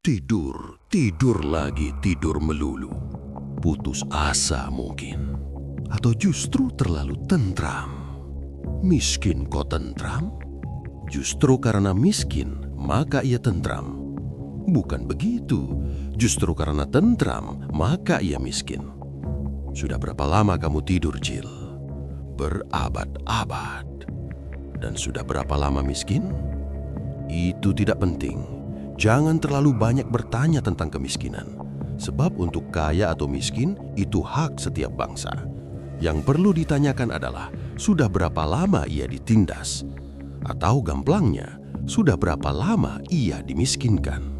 Tidur, tidur lagi, tidur melulu. Putus asa mungkin. Atau justru terlalu tentram. Miskin kok tentram? Justru karena miskin, maka ia tentram. Bukan begitu, justru karena tentram, maka ia miskin. Sudah berapa lama kamu tidur, Cil? Berabad-abad. Dan sudah berapa lama miskin? Itu tidak penting. Jangan terlalu banyak bertanya tentang kemiskinan. Sebab untuk kaya atau miskin, itu hak setiap bangsa. Yang perlu ditanyakan adalah, sudah berapa lama ia ditindas? Atau gamplangnya, sudah berapa lama ia dimiskinkan?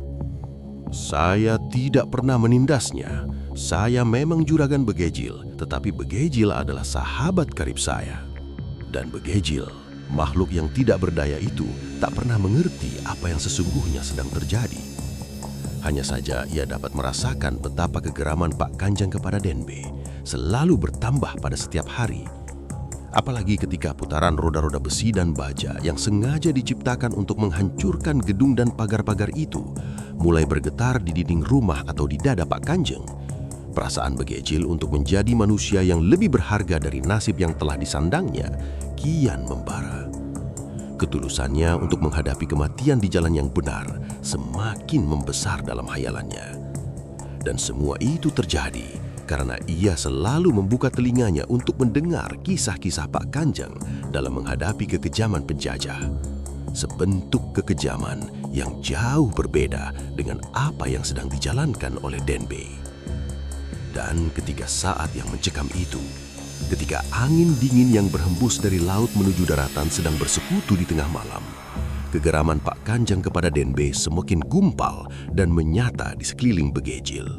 Saya tidak pernah menindasnya. Saya memang juragan Begejil, tetapi Begejil adalah sahabat karib saya. Dan Begejil, makhluk yang tidak berdaya itu, tak pernah mengerti apa yang sesungguhnya sedang terjadi. Hanya saja ia dapat merasakan betapa kegeraman Pak Kanjeng kepada Denbe selalu bertambah pada setiap hari. Apalagi ketika putaran roda-roda besi dan baja yang sengaja diciptakan untuk menghancurkan gedung dan pagar-pagar itu mulai bergetar di dinding rumah atau di dada Pak Kanjeng. Perasaan Begejil untuk menjadi manusia yang lebih berharga dari nasib yang telah disandangnya kian membara. Ketulusannya untuk menghadapi kematian di jalan yang benar semakin membesar dalam hayalannya. Dan semua itu terjadi karena ia selalu membuka telinganya untuk mendengar kisah-kisah Pak Kanjeng dalam menghadapi kekejaman penjajah. Sebentuk kekejaman yang jauh berbeda dengan apa yang sedang dijalankan oleh Denbe. Dan ketika saat yang mencekam itu, ketika angin dingin yang berhembus dari laut menuju daratan sedang bersekutu di tengah malam, kegeraman Pak Kanjeng kepada Denbe semakin gumpal dan menyata di sekeliling Begejil.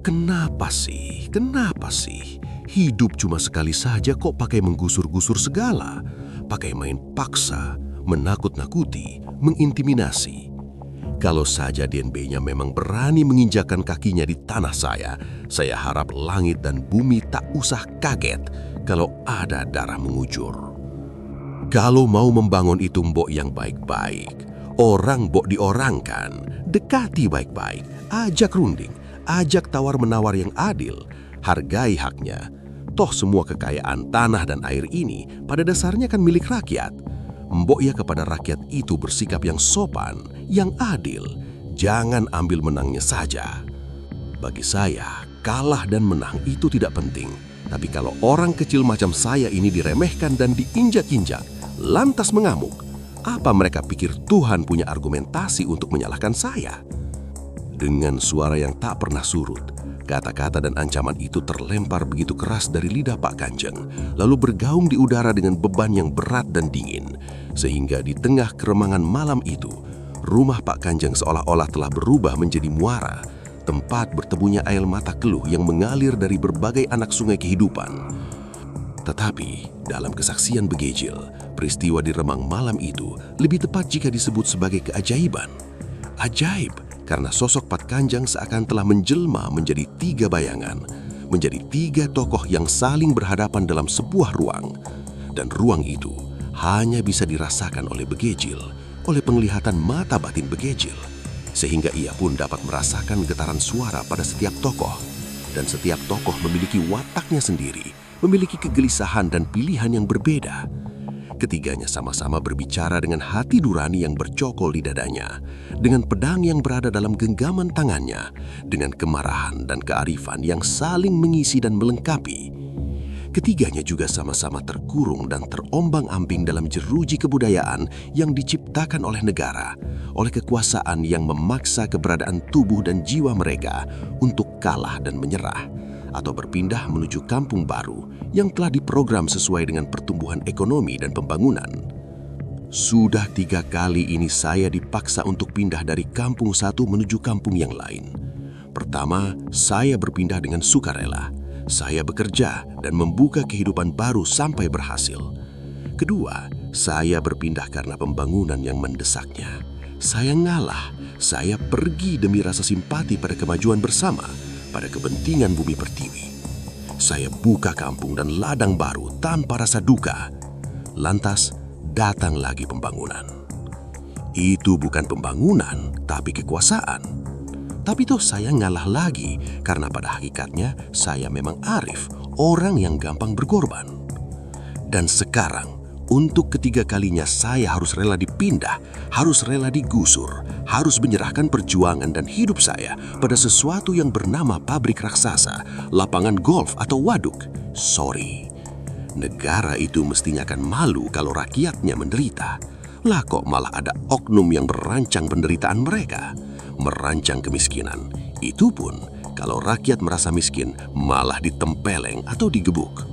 Kenapa sih? Kenapa sih? Hidup cuma sekali saja kok pakai menggusur-gusur segala, pakai main paksa, menakut-nakuti, mengintimidasi. Kalau saja Denbe-nya memang berani menginjakan kakinya di tanah saya harap langit dan bumi tak usah kaget kalau ada darah mengujur. Kalau mau membangun itu mbok yang baik-baik, orang mbok diorangkan, dekati baik-baik, ajak runding, ajak tawar-menawar yang adil, hargai haknya. Toh semua kekayaan tanah dan air ini pada dasarnya kan milik rakyat. Mbok ya kepada rakyat itu bersikap yang sopan, yang adil. Jangan ambil menangnya saja. Bagi saya, kalah dan menang itu tidak penting. Tapi kalau orang kecil macam saya ini diremehkan dan diinjak-injak, lantas mengamuk, apa mereka pikir Tuhan punya argumentasi untuk menyalahkan saya? Dengan suara yang tak pernah surut, kata-kata dan ancaman itu terlempar begitu keras dari lidah Pak Kanjeng, lalu bergaung di udara dengan beban yang berat dan dingin, sehingga di tengah keremangan malam itu, rumah Pak Kanjeng seolah-olah telah berubah menjadi muara, tempat bertemunya air mata keluh yang mengalir dari berbagai anak sungai kehidupan. Tetapi, dalam kesaksian Begejil, peristiwa di remang malam itu lebih tepat jika disebut sebagai keajaiban. Ajaib, karena sosok Pat Kanjeng seakan telah menjelma menjadi 3 bayangan, menjadi 3 tokoh yang saling berhadapan dalam sebuah ruang. Dan ruang itu hanya bisa dirasakan oleh Begejil, oleh penglihatan mata batin Begejil, sehingga ia pun dapat merasakan getaran suara pada setiap tokoh. Dan setiap tokoh memiliki wataknya sendiri, memiliki kegelisahan dan pilihan yang berbeda. Ketiganya sama-sama berbicara dengan hati nurani yang bercokol di dadanya, dengan pedang yang berada dalam genggaman tangannya, dengan kemarahan dan kearifan yang saling mengisi dan melengkapi. Ketiganya juga sama-sama terkurung dan terombang-ambing dalam jeruji kebudayaan yang diciptakan oleh negara, oleh kekuasaan yang memaksa keberadaan tubuh dan jiwa mereka untuk kalah dan menyerah, atau berpindah menuju kampung baru yang telah diprogram sesuai dengan pertumbuhan ekonomi dan pembangunan. Sudah 3 kali ini saya dipaksa untuk pindah dari kampung satu menuju kampung yang lain. Pertama, saya berpindah dengan sukarela. Saya bekerja dan membuka kehidupan baru sampai berhasil. Kedua, saya berpindah karena pembangunan yang mendesaknya. Saya ngalah, saya pergi demi rasa simpati pada kemajuan bersama, pada kepentingan bumi pertiwi. Saya buka kampung dan ladang baru tanpa rasa duka. Lantas, datang lagi pembangunan. Itu bukan pembangunan, tapi kekuasaan. Tapi toh saya ngalah lagi, karena pada hakikatnya saya memang Arif, orang yang gampang berkorban. Dan sekarang, untuk ketiga kalinya saya harus rela dipindah, harus rela digusur, harus menyerahkan perjuangan dan hidup saya pada sesuatu yang bernama pabrik raksasa, lapangan golf atau waduk. Sorry, negara itu mestinya akan malu kalau rakyatnya menderita. Lah kok malah ada oknum yang merancang penderitaan mereka, merancang kemiskinan. Itu pun kalau rakyat merasa miskin malah ditempeleng atau digebuk.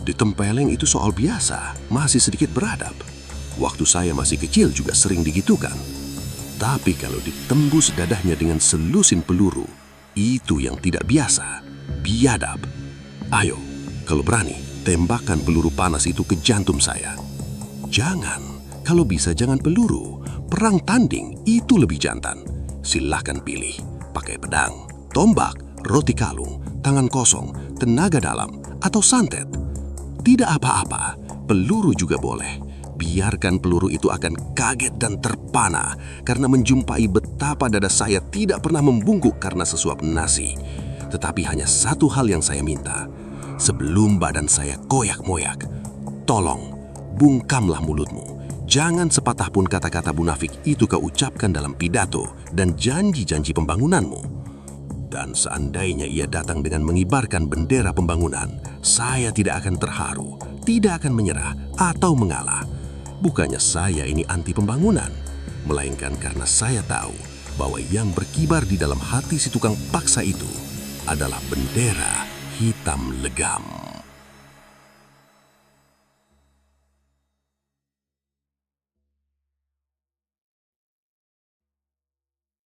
Ditempeleng itu soal biasa, masih sedikit beradab. Waktu saya masih kecil juga sering digitukan. Tapi kalau ditembus dadahnya dengan selusin peluru, itu yang tidak biasa, biadab. Ayo, kalau berani, tembakkan peluru panas itu ke jantung saya. Jangan, kalau bisa jangan peluru. Perang tanding itu lebih jantan. Silahkan pilih, pakai pedang, tombak, roti kalung, tangan kosong, tenaga dalam, atau santet. Tidak apa-apa, peluru juga boleh. Biarkan peluru itu akan kaget dan terpana karena menjumpai betapa dada saya tidak pernah membungkuk karena sesuap nasi. Tetapi hanya satu hal yang saya minta. Sebelum badan saya koyak-moyak, tolong bungkamlah mulutmu. Jangan sepatah pun kata-kata munafik itu kau ucapkan dalam pidato dan janji-janji pembangunanmu. Dan seandainya ia datang dengan mengibarkan bendera pembangunan, saya tidak akan terharu, tidak akan menyerah atau mengalah. Bukannya saya ini anti pembangunan, melainkan karena saya tahu bahwa yang berkibar di dalam hati si tukang paksa itu adalah bendera hitam legam.